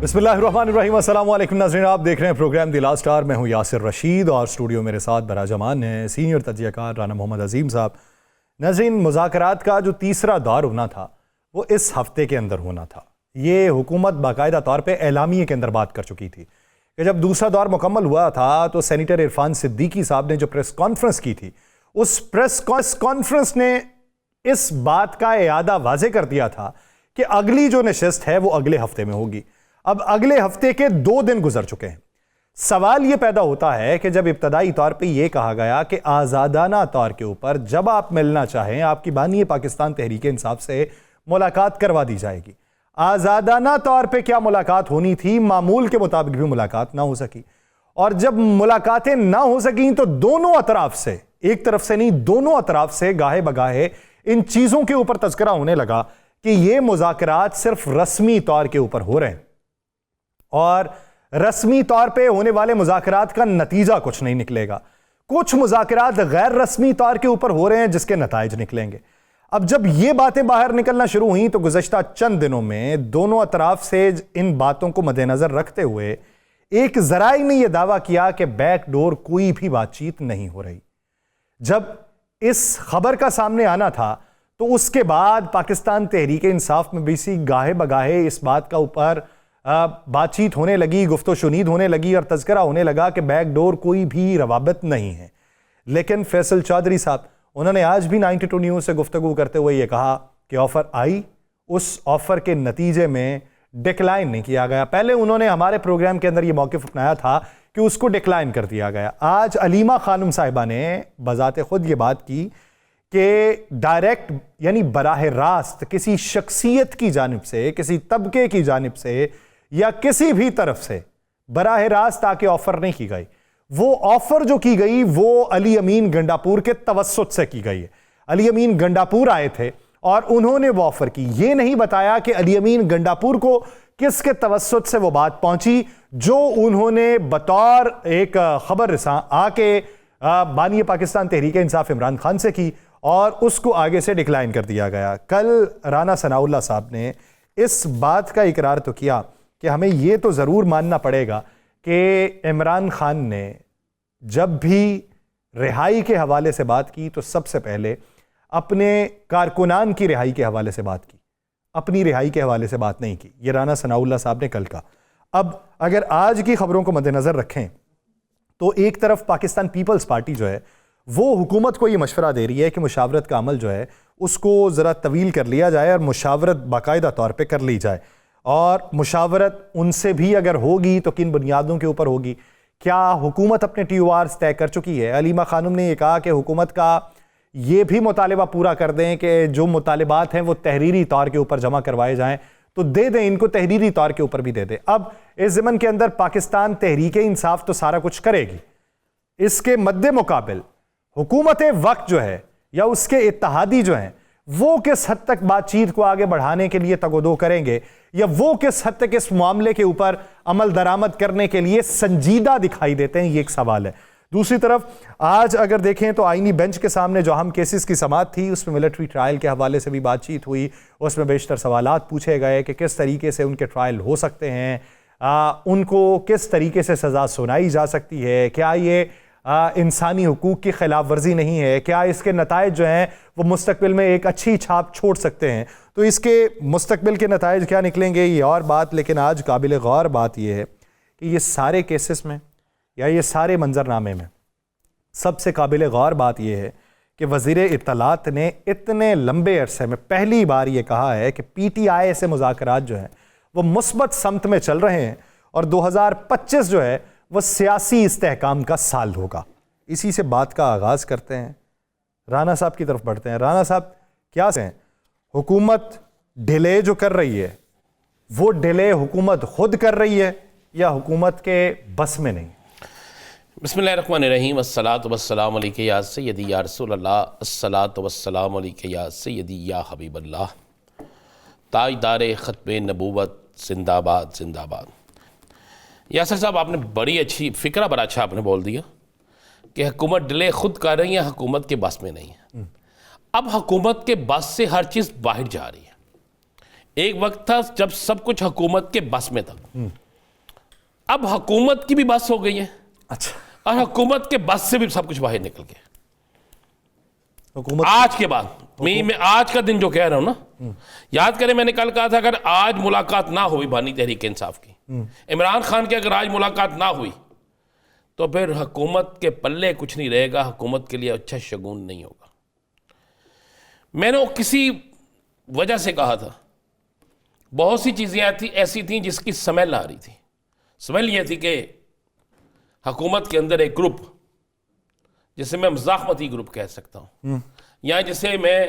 बिस्मिल्लाहिर्रहमानिर्रहीम। अस्सलाम वालेकुम नाज़रीन, आप देख रहे हैं प्रोग्राम द लास्ट आवर। मैं हूं यासिर रशीद और स्टूडियो मेरे साथ बराजमान है सीनियर तज्ज़ियाकार राना मोहम्मद अजीम साहब। नाज़रीन, मुज़ाकरात का जो तीसरा दौर होना था वो इस हफ्ते के अंदर होना था। ये हुकूमत बाकायदा तौर पर एलामिये के अंदर बात कर चुकी थी कि जब दूसरा दौर मुकम्मल हुआ था तो सेनेटर इरफान सिद्दीकी साहब ने जो प्रेस कॉन्फ्रेंस की थी, उस प्रेस कॉन्फ्रेंस ने इस बात का इयादा वाज़े कर दिया था कि अगली जो नशिस्त है वो अगले हफ्ते में होगी। अब अगले हफ्ते के 2 दिन गुजर चुके हैं। सवाल यह पैदा होता है कि जब इब्तदाई तौर पे यह कहा गया कि आज़ादाना तौर के ऊपर जब आप मिलना चाहें आपकी बानी पाकिस्तान तहरीक इंसाफ से मुलाकात करवा दी जाएगी। आज़ादाना तौर पे क्या मुलाकात होनी थी, मामूल के मुताबिक भी मुलाकात ना हो सकी। और जब मुलाकातें ना हो सकी तो दोनों अतराफ से, एक तरफ से नहीं, दोनों अतराफ से गाहे बगाहे इन चीज़ों के ऊपर तज़किरा होने लगा कि ये मुज़ाकरात सिर्फ रस्मी तौर के ऊपर हो रहे हैं और रस्मी तौर पे होने वाले मुज़ाकरात का नतीजा कुछ नहीं निकलेगा। कुछ मुज़ाकरात गैर रस्मी तौर के ऊपर हो रहे हैं जिसके नताइज निकलेंगे। अब जब ये बातें बाहर निकलना शुरू हुई तो गुज़श्ता चंद दिनों में दोनों अतराफ से इन बातों को मद्देनजर रखते हुए एक ज़राई ने यह दावा किया कि बैकडोर कोई भी बातचीत नहीं हो रही। जब इस खबर का सामने आना था तो उसके बाद पाकिस्तान तहरीक इंसाफ में भी सी गाहे बगाहे इस बात का ऊपर बातचीत होने लगी, गुफ्तो शुनीद होने लगी और तज़किरा होने लगा कि बैकडोर कोई भी रवाबत नहीं है। लेकिन फैसल चौधरी साहब, उन्होंने आज भी 92 न्यूज़ से गुफ्तगू करते हुए ये कहा कि ऑफ़र आई, उस ऑफ़र के नतीजे में डिक्लाइन नहीं किया गया। पहले उन्होंने हमारे प्रोग्राम के अंदर ये मौक़िफ़ अपनाया था कि उसको डिक्लाइन कर दिया गया। आज अलीमा खानम साहिबा ने बज़ाते खुद ये बात की कि डायरेक्ट यानी बराह रास्त किसी शख्सियत की जानिब से, किसी तबके की जानिब से या किसी भी तरफ से बराह रास्त आके ऑफर नहीं की गई। वो ऑफर जो की गई वो अली अमीन गंडापुर के तवस्सुत से की गई है। अली अमीन गंडापुर आए थे और उन्होंने वो ऑफर की। ये नहीं बताया कि अली अमीन गंडापुर को किसके तवस्सुत से वो बात पहुंची, जो उन्होंने बतौर एक खबर रिसा आके बानी पाकिस्तान तहरीक इंसाफ इमरान खान से की और उसको आगे से डिक्लाइन कर दिया गया। कल राना सनाउल्लाह साहब ने इस बात का इकरार तो किया कि हमें यह तो ज़रूर मानना पड़ेगा कि इमरान खान ने जब भी रिहाई के हवाले से बात की तो सबसे पहले अपने कारकुनान की रिहाई के हवाले से बात की, अपनी रिहाई के हवाले से बात नहीं की। ये राना सनाउल्लाह साहब ने कल कहा। अब अगर आज की खबरों को मद्देनज़र रखें तो एक तरफ पाकिस्तान पीपल्स पार्टी जो है वो हुकूमत को ये मशवरा दे रही है कि मुशावरत का अमल जो है उसको ज़रा तवील कर लिया जाए और मुशावरत बाकायदा तौर पे कर ली जाए। और मुशावरत उनसे भी अगर होगी तो किन बुनियादों के ऊपर होगी, क्या हुकूमत अपने TORs तय कर चुकी है? अलीमा खानम ने यह कहा कि हुकूमत का ये भी मुतालिबा पूरा कर दें कि जो मुतालिबात हैं वो तहरीरी तौर के ऊपर जमा करवाए जाएँ, तो दे दें इनको, तहरीरी तौर के ऊपर भी दे दें। अब इस ज़मन के अंदर पाकिस्तान तहरीक इंसाफ तो सारा कुछ करेगी, इसके मद्दे मुकाबिल हुकूमत वक्त जो है या उसके इत्तहादी जो हैं वो किस हद तक बातचीत को आगे बढ़ाने के लिए तगोदो करेंगे या वो किस हद तक इस मामले के ऊपर अमल दरामद करने के लिए संजीदा दिखाई देते हैं, ये एक सवाल है। दूसरी तरफ आज अगर देखें तो आईनी बेंच के सामने जो अहम केसेस की समाअत थी उसमें मिलिट्री ट्रायल के हवाले से भी बातचीत हुई। उसमें बेशतर सवालात पूछे गए कि किस तरीके से उनके ट्रायल हो सकते हैं, उनको किस तरीके से सज़ा सुनाई जा सकती है, क्या ये इंसानी हुकूक की खिलाफ वर्जी नहीं है, क्या इसके नताइज जो हैं वो मुस्तकबिल में एक अच्छी छाप छोड़ सकते हैं। तो इसके मुस्तकबिल के नताइज क्या निकलेंगे ये और बात, लेकिन आज काबिल गौर बात यह है कि ये सारे केसेस में या ये सारे मंजरनामे में सबसे काबिल गौर बात यह है कि वज़ीर इत्तलात ने इतने लंबे अरसे में पहली बार ये कहा है कि PTI से मुज़ाकरात जो हैं वो मुस्बत समत में चल रहे हैं और 2025 जो है वो सियासी इस्तेहकाम का साल होगा। इसी से बात का आगाज़ करते हैं, राना साहब की तरफ बढ़ते हैं। राना साहब, क्या से हुकूमत डिले जो कर रही है वो डिले हुकूमत खुद कर रही है या हुकूमत के बस में नहीं? बिस्मिल्लाहिर्रहमानिर्रहीम, अस्सलातु वस्सलामु अलैका या सय्यदी या रसूलल्लाह, अस्सलातु वस्सलामु अलैका या सय्यदी या हबीबल्लाह, ताजदार ख़त्मे नबूवत जिंदाबाद जिंदाबाद। यासर साहब, आपने बड़ी अच्छी फ़िक्रा बड़ा अच्छा आपने बोल दिया कि हुकूमत डिले खुद कर रही है, हुकूमत के बस में नहीं है। अब हुकूमत के बस से हर चीज़ बाहर जा रही है। एक वक्त था जब सब कुछ हुकूमत के बस में था। अब हुकूमत की भी बस हो गई है अच्छा, और हुकूमत के बस से भी सब कुछ बाहर निकल गया। हुकूमत आज के बाद मैं आज का दिन जो कह रहा हूं ना, याद करें मैंने कल कहा था अगर आज मुलाकात ना हुई बानी तहरीक इंसाफ की, इमरान खान की अगर आज मुलाकात ना हुई तो फिर हुकूमत के पल्ले कुछ नहीं रहेगा, हुकूमत के लिए अच्छा शगुन नहीं होगा। मैंने वो किसी वजह से कहा था, बहुत सी चीज़ें ऐसी थी जिसकी स्मेल आ रही थी। स्मेल ये थी कि हुकूमत के अंदर एक ग्रुप, जिसे मैं मजाकमती ग्रुप कह सकता हूँ, या जिसे मैं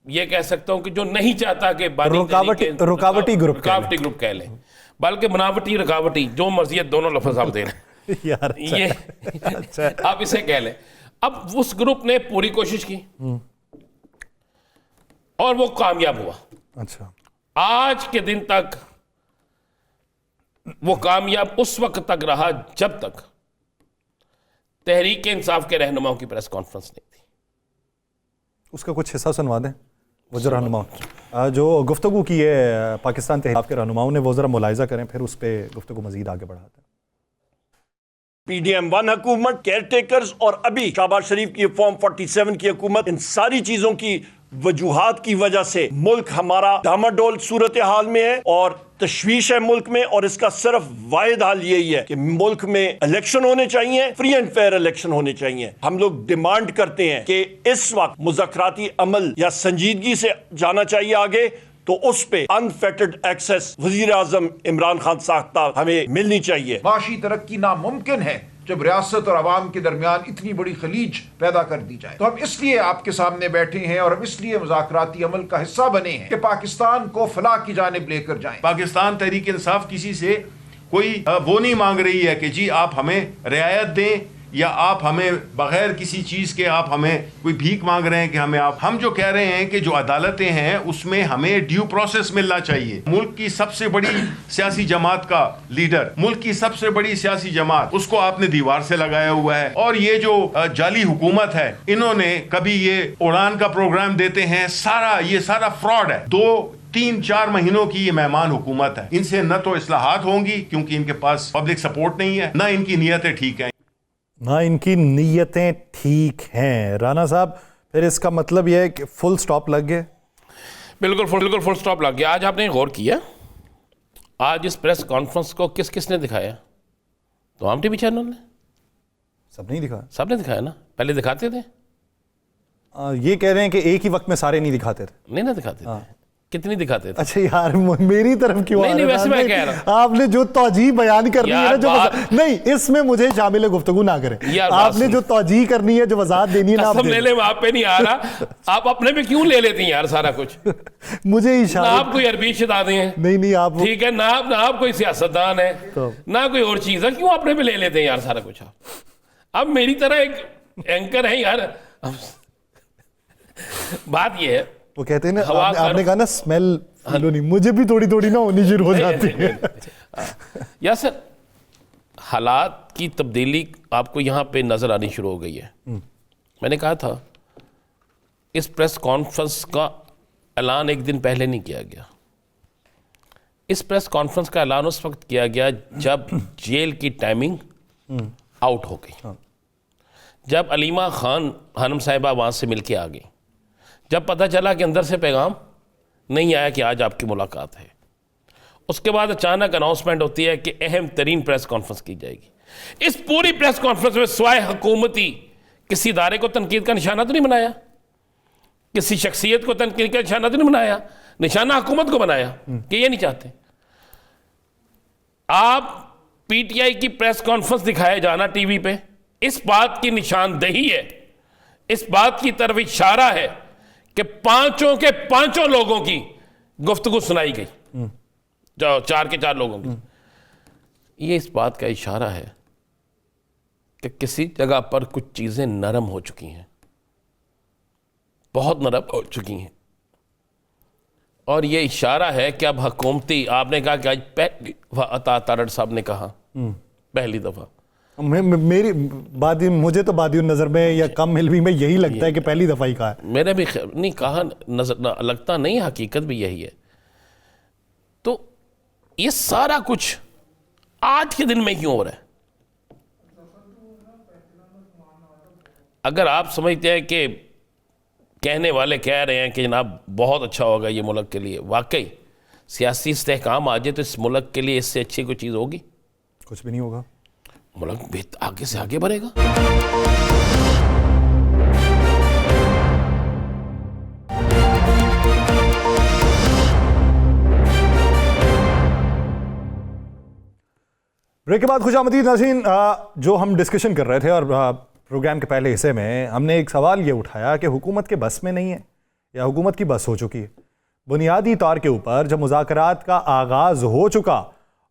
ये कह सकता हूँ कि जो नहीं चाहता कि रुकावटी ग्रुप कह लें, बल्कि बनावटी रुकावटी, जो मर्जी दोनों लफ्ज आप दे रहे हैं यार ये अच्छा। आप इसे कह लें। अब उस ग्रुप ने पूरी कोशिश की और वो कामयाब हुआ। अच्छा, आज के दिन तक वो कामयाब उस वक्त तक रहा जब तक तहरीक इंसाफ के रहनुमाओं की प्रेस कॉन्फ्रेंस नहीं थी। उसका कुछ हिस्सा सुनवा दें। वो जो रहनुमा जो गुफ्तगू की है पाकिस्तान तहरीक के रहनुमाओं ने, वो ज़रा मुलाहिजा करें, फिर उस पर गुफ्तगू मजीद आगे बढ़ाते हैं। PDM-1 हुकूमत, केयर टेकर्स और अभी शहबाज शरीफ की फॉर्म 47 की हुकूमत, इन सारी चीजों की वजूहात की वजह से मुल्क हमारा डामाडोल सूरत हाल में है और तशवीश है मुल्क में। और इसका सिर्फ वाहिद हाल यही है कि मुल्क में इलेक्शन होने चाहिए, फ्री एंड फेयर इलेक्शन होने चाहिए। हम लोग डिमांड करते हैं कि इस वक्त मुज़ाकराती अमल या संजीदगी से जाना चाहिए आगे, तो उस पे अनफेटेड एक्सेस वजीर आजम इमरान खान साहब हमें मिलनी चाहिए। माशी तरक्की नामुमकिन है जब रियासत और आवाम के दरमियान इतनी बड़ी खलीज पैदा कर दी जाए। तो हम इसलिए आपके सामने बैठे हैं और हम इसलिए मुज़ाकराती अमल का हिस्सा बने हैं कि पाकिस्तान को फलाह की जानिब लेकर जाएं। पाकिस्तान तहरीक इंसाफ किसी से कोई वो नहीं मांग रही है कि जी आप हमें रियायत दें या आप हमें बगैर किसी चीज़ के आप हमें कोई भीख मांग रहे हैं कि हमें आप। हम जो कह रहे हैं कि जो अदालतें हैं उसमें हमें ड्यू प्रोसेस मिलना चाहिए। मुल्क की सबसे बड़ी सियासी जमात का लीडर, मुल्क की सबसे बड़ी सियासी जमात, उसको आपने दीवार से लगाया हुआ है। और ये जो जाली हुकूमत है, इन्होंने कभी ये उड़ान का प्रोग्राम देते हैं, ये सारा फ्रॉड है। 2-3-4 महीनों की ये मेहमान हुकूमत है। इनसे न तो इस्लाहात होंगी क्योंकि इनके पास पब्लिक सपोर्ट नहीं है, न इनकी नीयतें ठीक हैं। ना इनकी नीयतें ठीक हैं। राना साहब, फिर इसका मतलब यह है कि फुल स्टॉप लग गया। बिल्कुल फुल स्टॉप लग गया। आज आपने गौर किया, आज इस प्रेस कॉन्फ्रेंस को किसने दिखाया? तमाम टीवी चैनल ने। सब नहीं दिखाया? सबने दिखाया ना। पहले दिखाते थे? ये कह रहे हैं कि एक ही वक्त में सारे नहीं दिखाते थे। नहीं ना दिखाते थे। कितनी दिखाते थे? अच्छा यार, मेरी तरफ क्यों? नहीं, वैसे मैं कह रहा हूं। आपने जो तौजीह बयान करनी है ना, जो नहीं, इसमें मुझे शामिल गुफ्तगू ना करें। आपने जो तौजीह करनी है, जो वजाहत देनी है ना, आप ले ले। आप पे नहीं आ रहा, आप अपने पे क्यों ले लेती हैं यार सारा कुछ? मुझे इशारा, ना आप कोई अरबी शतादे हैं, नहीं आप ठीक है, ना आप कोई सियासतदान है, ना कोई और चीज है, क्यों अपने पे ले लेते हैं यार सारा कुछ? अब मेरी तरह एक एंकर है यार। बात ये है, वो कहते हैं ना, आपने कहा ना स्मेल नहीं, मुझे भी थोड़ी थोड़ी ना होनी शुरू हो जाती है। या सर, हालात की तब्दीली आपको यहाँ पे नजर आनी शुरू हो गई है। मैंने कहा था इस प्रेस कॉन्फ्रेंस का ऐलान एक दिन पहले नहीं किया गया। इस प्रेस कॉन्फ्रेंस का ऐलान उस वक्त किया गया जब जेल की टाइमिंग आउट हो गई, जब अलीमा खान हनम साहिबा वहाँ से मिल के आ गई, जब पता चला कि अंदर से पैगाम नहीं आया कि आज आपकी मुलाकात है। उसके बाद अचानक अनाउंसमेंट होती है कि अहम तरीन प्रेस कॉन्फ्रेंस की जाएगी। इस पूरी प्रेस कॉन्फ्रेंस में स्वाय हुकूमती किसी इदारे को तनकीद का निशाना तो नहीं बनाया, किसी शख्सियत को तनकीद का निशाना तो नहीं बनाया, निशाना हुकूमत को बनाया कि ये नहीं चाहते। आप पीटीआई की प्रेस कॉन्फ्रेंस दिखाए जाना टीवी पे, इस बात की निशानदेही है, इस बात की तरफ इशारा है कि पांचों के पांचों लोगों की गुफ्तगू सुनाई गई, जो 4 के 4 लोगों की। ये इस बात का इशारा है कि किसी जगह पर कुछ चीजें नरम हो चुकी हैं, बहुत नरम हो चुकी हैं। और ये इशारा है कि अब हुकूमती, आपने कहा कि आज पहली दफा अता तारड़ साहब ने कहा, पहली दफा मेरी बादी, मुझे तो बादी नजर में या कम इल्मी में यही लगता है कि पहली दफा ही कहा है। मैंने भी नहीं कहा, नजर लगता नहीं, हकीकत भी यही है ये सारा कुछ आज के दिन में क्यों हो रहा है? अगर आप समझते हैं कि कहने वाले कह रहे हैं कि जनाब बहुत अच्छा होगा ये मुल्क के लिए, वाकई सियासी इस्तेहकाम आ जाए तो इस मुल्क के लिए इससे अच्छी कोई चीज़ होगी? कुछ भी नहीं होगा। मुल्क आगे से आगे बढ़ेगा। ब्रेक के बाद खुशामदीद नाज़रीन, जो हम डिस्कशन कर रहे थे और प्रोग्राम के पहले हिस्से में हमने एक सवाल ये उठाया कि हुकूमत के बस में नहीं है या हुकूमत की बस हो चुकी है। बुनियादी तौर के ऊपर जब मुज़ाकरात का आगाज़ हो चुका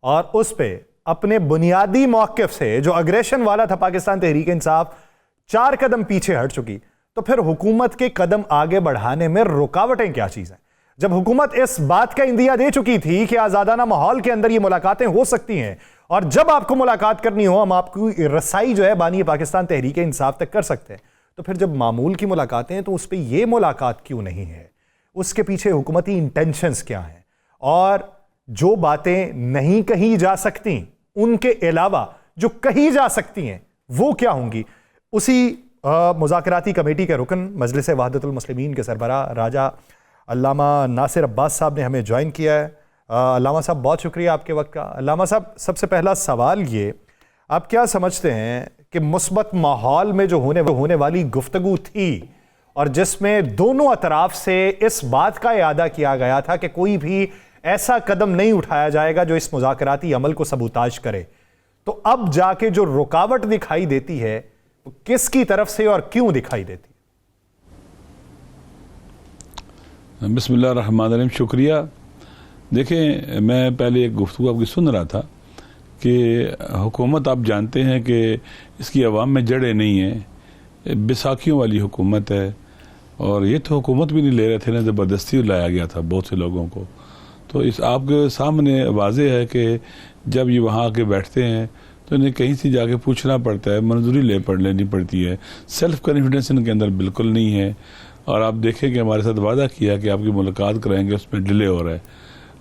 और उस पर अपने बुनियादी मौक़िफ़ से जो अग्रेशन वाला था पाकिस्तान तहरीक इंसाफ 4 कदम पीछे हट चुकी, तो फिर हुकूमत के कदम आगे बढ़ाने में रुकावटें क्या चीज़ हैं? जब हुकूमत इस बात का इंदिया दे चुकी थी कि आज़ादाना माहौल के अंदर ये मुलाकातें हो सकती हैं और जब आपको मुलाकात करनी हो हम आपकी रसाई जो है बानी पाकिस्तान तहरीक इंसाफ तक कर सकते हैं, तो फिर जब मामूल की मुलाकातें हैं तो उस पर यह मुलाकात क्यों नहीं है? उसके पीछे हुकूमती इंटेंशंस क्या हैं? और जो बातें नहीं कही जा सकती उनके अलावा जो कही जा सकती हैं वो क्या होंगी? उसी मुज़ाकराती कमेटी के रुकन मजलिस वहदतुल मुस्लिमीन के सरबराह राजा अल्लामा नासिर अब्बास साहब ने हमें ज्वाइन किया है। अल्लामा साहब बहुत शुक्रिया आपके वक्त का। अल्लामा साहब, सबसे पहला सवाल ये, आप क्या समझते हैं कि मुस्बत माहौल में जो होने वाली गुफ्तगू थी और जिसमें दोनों अतराफ से इस बात का इरादा किया गया था कि कोई भी ऐसा कदम नहीं उठाया जाएगा जो इस मुज़ाकराती अमल को सबूताज करे, तो अब जाके जो रुकावट दिखाई देती है वो किसकी तरफ से और क्यों दिखाई देती है? बिस्मिल्लाह रहमान रहीम, शुक्रिया। देखें, मैं पहले एक गुफ्तगू आपकी सुन रहा था कि हुकूमत, आप जानते हैं कि इसकी अवाम में जड़ें नहीं हैं, बैसाखियों वाली हुकूमत है और ये तो हुकूमत भी नहीं ले रहे थे ना, ज़बरदस्ती लाया गया था बहुत से लोगों को। तो इस आपके सामने वाज़े है कि जब ये वहाँ आके बैठते हैं तो इन्हें कहीं से जाके पूछना पड़ता है, मंजूरी लेनी पड़ती है। सेल्फ कॉन्फिडेंस इनके अंदर बिल्कुल नहीं है। और आप देखें कि हमारे साथ वादा किया कि आपकी मुलाकात कराएंगे, उसमें डिले हो रहा है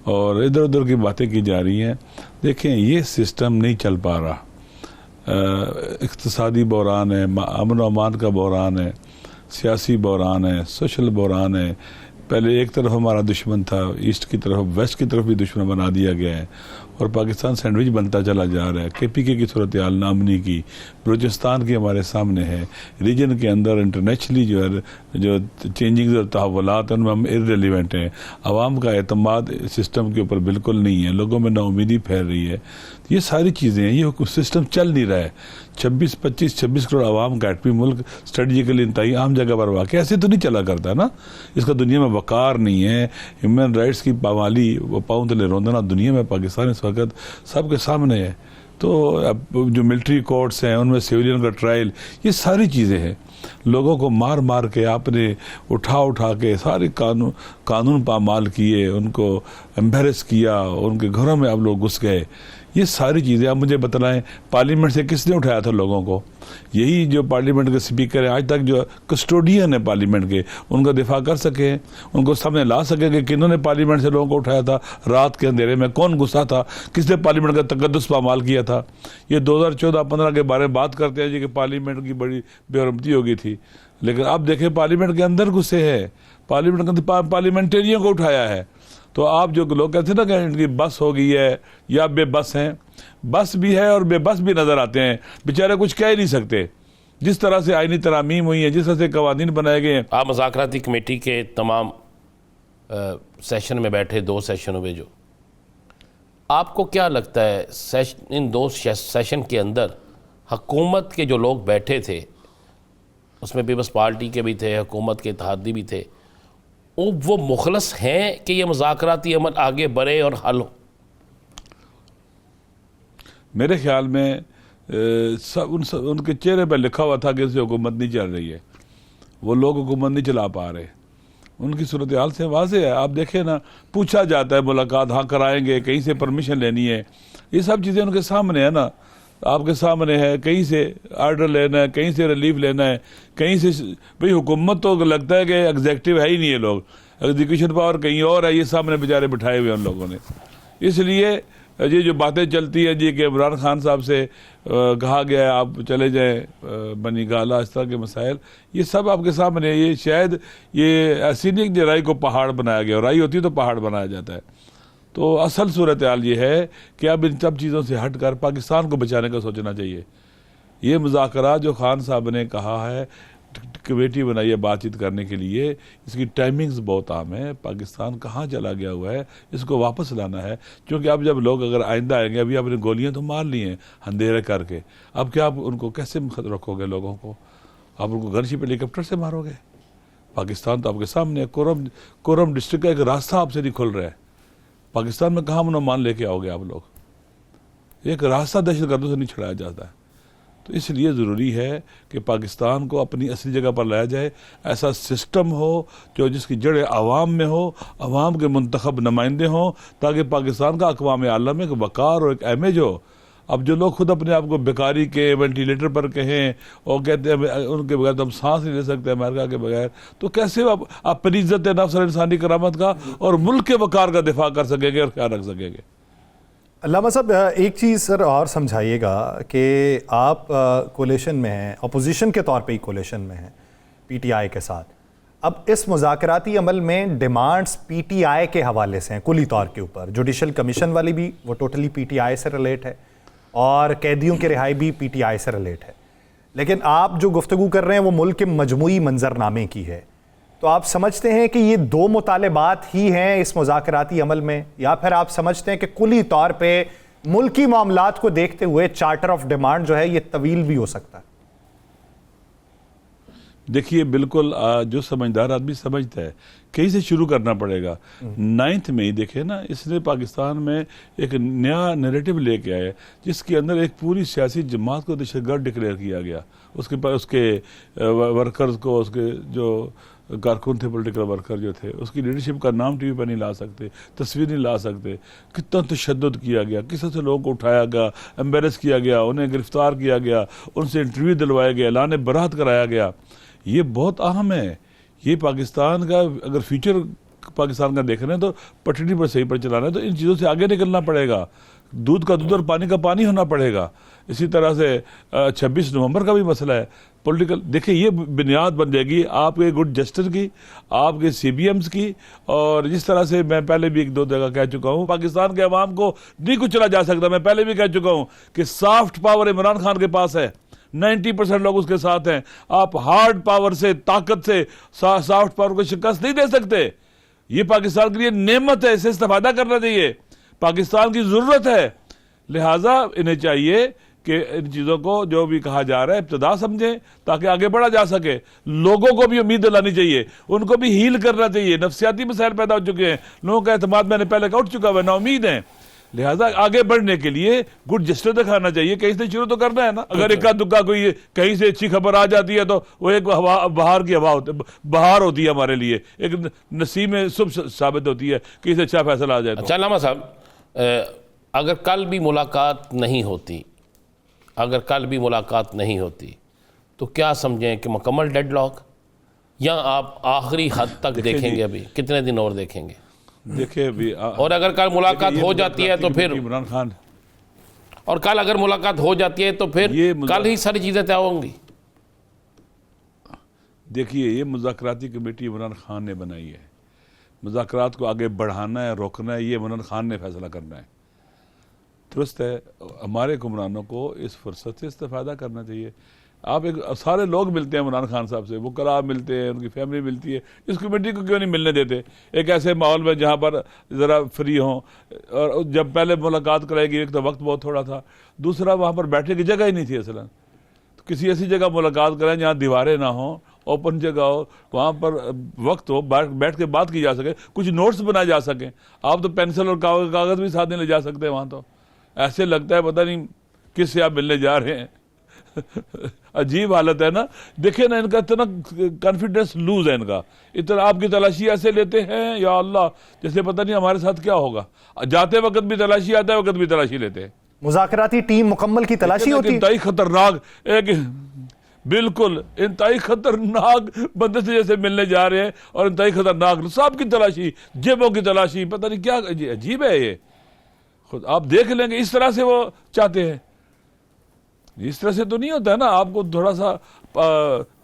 और इधर उधर की बातें की जा रही हैं। देखें, ये सिस्टम नहीं चल पा रहा। इक़्तिसादी बहरान है, अमन अमान का बहरान है, सियासी बहरान है, सोशल बहरान है। पहले एक तरफ हमारा दुश्मन था, ईस्ट की तरफ, वेस्ट की तरफ भी दुश्मन बना दिया गया है और पाकिस्तान सैंडविच बनता चला जा रहा है। KPK की सूरत हाल नामनी की, बलूचिस्तान की हमारे सामने है। रीजन के अंदर इंटरनेशनली जो चेंजिंग और तहव्वुलात उनमें हम इररिलेवेंट हैं। आवाम का एतमाद सिस्टम के ऊपर बिल्कुल नहीं है, लोगों में नाउमीदी फैल रही है। ये सारी चीज़ें हैं, ये सिस्टम चल नहीं रहा है। 26 करोड़ आवाम का एटमी मुल्क स्ट्रेटजिकली इंतहाई आम जगह पर वाक़, ऐसे तो नहीं चला करता ना। इसका दुनिया में वक़ार नहीं है, ह्यूमन राइट्स की पामाली पाँव तले रोंदना दुनिया में पाकिस्तान इस वक्त सबके सामने है। तो अब जो मिलिट्री कोर्ट्स हैं उनमें सिविलियन का ट्रायल, ये सारी चीज़ें हैं। लोगों को मार मार के आपने उठा के सारे कानून पामाल किए, उनको एम्बेरस किया, उनके घरों में आप लोग घुस गए। ये सारी चीज़ें आप मुझे बतलाएं, पार्लियामेंट से किसने उठाया था लोगों को? यही जो पार्लियामेंट के स्पीकर हैं, आज तक जो कस्टोडियन है पार्लियामेंट के, उनका दिफा कर सके, उनको सामने ला सके कि किन्होंने पार्लियामेंट से लोगों को उठाया था, रात के अंधेरे में कौन घुसा था, किसने पार्लियामेंट का तकद्दुस पामाल किया था। ये 2014-15 के बारे में बात करते हैं जी कि पार्लियामेंट की बड़ी बेहरमती हो गई थी, लेकिन आप देखें पार्लियामेंट के अंदर घुसे हैं, पार्लियामेंट के अंदर पार्लियामेंटेरियन को उठाया है। तो आप जो लोग कहते हैं ना कि इनकी बस हो गई है या बेबस हैं, बस भी है और बेबस भी नज़र आते हैं, बेचारे कुछ कह ही नहीं सकते। जिस तरह से आईनी तरामीम हुई है, जिस तरह से कवानीन बनाए गए हैं। आप मुज़ाकराती कमेटी के तमाम सेशन में बैठे, 2 सेशन हुए, जो आपको क्या लगता है इन 2 सेशन के अंदर हुकूमत के जो लोग बैठे थे, उसमें पीपल्स पार्टी के भी थे, हुकूमत के इत्तेहादी भी थे, वो मुखलस हैं कि ये मुज़ाकराती अमल आगे बढ़े और हल हो? मेरे ख्याल में उनके चेहरे पर लिखा हुआ था कि इससे हुकूमत नहीं चल रही है, वो लोग हुकूमत नहीं चला पा रहे। उनकी सूरत हाल से वाज़े है। आप देखें ना, पूछा जाता है मुलाकात, हाँ कराएंगे, कहीं से परमिशन लेनी है, ये सब चीज़ें उनके सामने है ना, आपके सामने है। कहीं से आर्डर लेना है, कहीं से रिलीफ लेना है, कहीं से भाई हुकूमत तो लगता है कि एग्जेक्टिव है ही नहीं है, लोग एग्जीक्यूशन पावर कहीं और है, ये सामने बेचारे बिठाए हुए उन लोगों ने। इसलिए ये जो बातें चलती हैं जी कि इमरान खान साहब से कहा गया है आप चले जाएं बनी गाला, इस तरह के मसाइल, ये सब आपके सामने। ये शायद ये ऐसी नहीं कि राई को पहाड़ बनाया गया, राई होती है तो पहाड़ बनाया जाता है। तो असल सूरत हाल ये है कि अब इन सब चीज़ों से हट कर पाकिस्तान को बचाने का सोचना चाहिए। ये मुज़ाकरात जो खान साहब ने कहा है कमेटी बनाई है बातचीत करने के लिए, इसकी टाइमिंग्स बहुत आम है। पाकिस्तान कहाँ चला गया हुआ है, इसको वापस लाना है। क्योंकि अब जब लोग अगर आइंदा आएंगे, अभी आपने गोलियां तो मार ली हैं अंधेरे करके, अब क्या आप उनको कैसे रखोगे लोगों को? आप उनको गनशिप हेलीकॉप्टर से मारोगे? पाकिस्तान तो आपके सामने है। कोरम डिस्ट्रिक्ट का एक रास्ता आपसे नहीं खुल रहा है। पाकिस्तान में कहाँ अमन लेके आओगे आप लोग? एक रास्ता दहशतगर्दों से नहीं छुड़ाया जाता है। तो इसलिए ज़रूरी है कि पाकिस्तान को अपनी असली जगह पर लाया जाए। ऐसा सिस्टम हो जो जिसकी जड़ें आवाम में हो, आवाम के मुंतखब नुमाइंदे हों, ताकि पाकिस्तान का अक़वाम आलम में एक वक़ार और एक इमेज हो। अब जो लोग खुद अपने आप को बेकारी के वेंटिलेटर पर कहें और कहते हैं उनके बगैर तो हम सांस नहीं ले सकते अमेरिका के बगैर, तो कैसे आप अपनी इज्जत नफ्स और इंसानी करामत का और मुल्क के वक़ार का दिफा कर सकेंगे और ख्याल रख सकेंगे? अल्लामा साहब, एक चीज़ सर और समझाइएगा कि आप कोलेशन में हैं, अपोजिशन के तौर पे ही कोलेशन में हैं पीटीआई के साथ। अब इस मुज़ाकराती अमल में डिमांड्स पीटीआई के हवाले से हैं कुली तौर के ऊपर। जुडिशल कमीशन वाली भी वो टोटली पीटीआई से रिलेट है और कैदियों की रिहाई भी पीटीआई से रिलेट है। लेकिन आप जो गुफ्तगू कर रहे हैं वो मुल्क के मजमूई मंजरनामे की है। तो आप समझते हैं कि ये दो मुतालिबात ही हैं इस मुज़ाकराती अमल में, या फिर आप समझते हैं कि कुली तौर पे मुल्की मामलात को देखते हुए चार्टर ऑफ डिमांड जो है ये तवील भी हो सकता है? देखिए, बिल्कुल जो समझदार आदमी समझता है कहीं से शुरू करना पड़ेगा। 9 मई देखे ना, इसने पाकिस्तान में एक नया नैरेटिव लेके आया जिसके अंदर एक पूरी सियासी जमात को दहशतगर्द डिक्लेयर किया गया। उसके पास उसके वर्कर्स को, उसके जो कारकुन थे, पॉलिटिकल वर्कर जो थे, उसकी लीडरशिप का नाम टीवी पर नहीं ला सकते, तस्वीर नहीं ला सकते। कितना तशद्दुद किया गया, किस तरह से लोगों को उठाया गया, एम्बेरस किया गया, उन्हें गिरफ्तार किया गया, उनसे इंटरव्यू दिलवाया गया, ऐलान बरात कराया गया। ये बहुत अहम है। ये पाकिस्तान का अगर फ्यूचर पाकिस्तान का देख रहे हैं तो पटड़ी पर सही पर चलाना है तो इन चीज़ों से आगे निकलना पड़ेगा। दूध का दूध और पानी का पानी होना पड़ेगा। इसी तरह से 26 नवंबर का भी मसला है पॉलिटिकल। देखिए, ये बुनियाद बन जाएगी आपके गुड जस्टिस की, आपके CBMs की। और जिस तरह से मैं पहले भी 1-2 जगह कह चुका हूँ, पाकिस्तान के अवाम को नहीं कुचला जा सकता। मैं पहले भी कह चुका हूँ कि सॉफ्ट पावर इमरान खान के पास है, 90% लोग उसके साथ हैं। आप हार्ड पावर से, ताकत से सॉफ्ट पावर को शिकस्त नहीं दे सकते। ये पाकिस्तान के लिए नेमत है, इससे इस्तेफादा करना चाहिए। पाकिस्तान की जरूरत है। लिहाजा इन्हें चाहिए कि इन चीज़ों को जो भी कहा जा रहा है इब्तिदा समझें ताकि आगे बढ़ा जा सके। लोगों को भी उम्मीद दिलानी चाहिए, उनको भी हील करना चाहिए। नफ्सियाती मसाइल पैदा हो चुके हैं, लोगों का एतमाद मैंने पहले उठ चुका है, ना उम्मीद है। लिहाजा आगे बढ़ने के लिए गुड जस्टिस दिखाना चाहिए। कहीं से शुरू तो करना है ना। अगर इक्का दुक्का कोई कहीं से अच्छी खबर आ जाती है तो वो एक बहार की हवा होती, बहार होती है हमारे लिए, एक नसीब में सुबह साबित होती है कि इसे अच्छा फैसला आ जाए। अच्छा अल्लामा साहब, अगर कल भी मुलाकात नहीं होती, अगर कल भी मुलाकात नहीं होती तो क्या समझें कि मुकम्मल डेडलॉक, या आप आखिरी हद तक देखेंगे? अभी कितने दिन और देखेंगे? देखिए अभी और अगर कल मुलाकात हो जाती है तो फिर इमरान खान, और कल अगर मुलाकात हो जाती है तो फिर कल ही सारी चीज़ें तय होंगी। देखिए, ये मुज़ाकराती कमेटी इमरान खान ने बनाई है। मुज़ाकरात को आगे बढ़ाना है, रोकना है, ये इमरान खान ने फैसला करना है। दुरुस्त है, हमारे हुक्मरानों को इस फुर्सत से इस्तेफादा करना चाहिए। आप एक सारे लोग मिलते हैं इमरान खान साहब से, वो कलाब मिलते हैं, उनकी फैमिली मिलती है, इस कमेटी को क्यों नहीं मिलने देते एक ऐसे माहौल में जहाँ पर ज़रा फ्री हों। और जब पहले मुलाकात कराएगी, एक तो वक्त बहुत थोड़ा था, दूसरा वहाँ पर बैठने की जगह ही नहीं थी असलन। तो किसी ऐसी जगह मुलाकात करें जहाँ दीवारें ना हों, ओपन जगह हो, वहाँ पर वक्त हो, बैठ के बात की जा सके, कुछ नोट्स बनाए जा सकें। आप तो पेंसिल और कागज़ भी साथ नहीं ले जा सकते वहाँ। तो ऐसे लगता है पता नहीं किससे आप मिलने जा रहे हैं। अजीब हालत है ना। देखिए ना, इनका इतना कॉन्फिडेंस लूज है इनका, इतना आपकी तलाशी ऐसे लेते हैं या अल्लाह, जैसे पता नहीं हमारे साथ क्या होगा। जाते वक्त भी तलाशी, आते वक्त भी तलाशी लेते हैं। मुज़ाकराती टीम मुकम्मल की तलाशी होती है। इंतहाई खतरनाक, एक बिल्कुल इंतहाई खतरनाक बंदे से जैसे मिलने जा रहे हैं, और इंतहाई खतरनाक सब की तलाशी, जेबों की तलाशी, पता नहीं क्या अजीब है ये। खुद आप देख लेंगे, इस तरह से वो चाहते हैं। इस तरह से तो नहीं होता है ना। आपको थोड़ा सा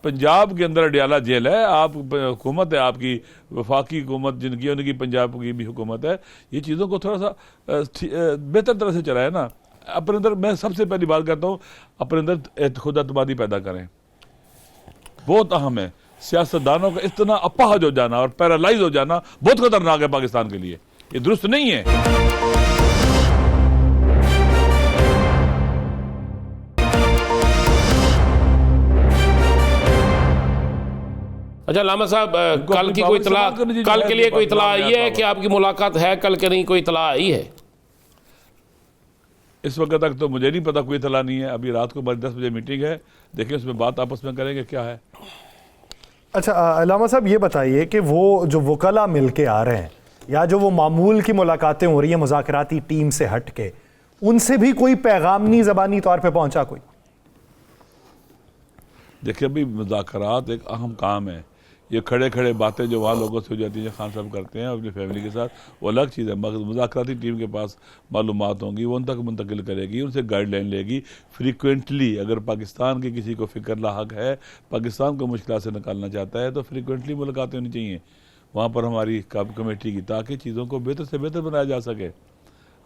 पंजाब के अंदर अडियाला जेल है, आप हुकूमत है आपकी, वफाकी हुकूमत जिनकी, उनकी पंजाब की भी हुकूमत है, ये चीज़ों को थोड़ा सा बेहतर तरह से चलाए ना। अपने अंदर, मैं सबसे पहली बात करता हूँ, अपने अंदर खुद एतमादी पैदा करें, बहुत अहम है। सियासतदानों का इतना अपाहज हो जाना और पैरालाइज हो जाना बहुत खतरनाक है पाकिस्तान के लिए, ये दुरुस्त नहीं है। अच्छा लामा साहब, कल की कोई इतला, कल के लिए कोई इतला आई है कि आपकी मुलाकात है कल के, नहीं कोई इतला आई है? इस वक्त तक तो मुझे नहीं पता, कोई इतला नहीं है। अभी रात को 10 बजे मीटिंग है, देखिए उसमें बात आपस में करेंगे क्या है। अच्छा अलामा साहब, ये बताइए कि वो जो वकला मिल के आ रहे हैं या जो वो मामूल की मुलाकातें हो रही हैं मुज़ाकराती टीम से हट के, उनसे भी कोई पैगाम नहीं ज़बानी तौर पे पहुंचा कोई? देखिए, अभी मुज़ाकरात एक अहम काम है। ये खड़े खड़े बातें जो वहाँ लोगों से हो जाती हैं, खान साहब करते हैं अपनी फैमिली के साथ, वो अलग चीज़ है। मगर मुज़ाकराती टीम के पास मालूमात होंगी, वो उन तक मुंतकिल करेगी, उनसे गाइडलाइन लेगी फ्रीक्वेंटली। अगर पाकिस्तान की किसी को फ़िक्र लाहक है, पाकिस्तान को मुश्किल से निकालना चाहता है, तो फ्रीक्वेंटली मुलाकातें होनी चाहिए वहाँ पर हमारी कमेटी की, ताकि चीज़ों को बेहतर से बेहतर बनाया जा सके।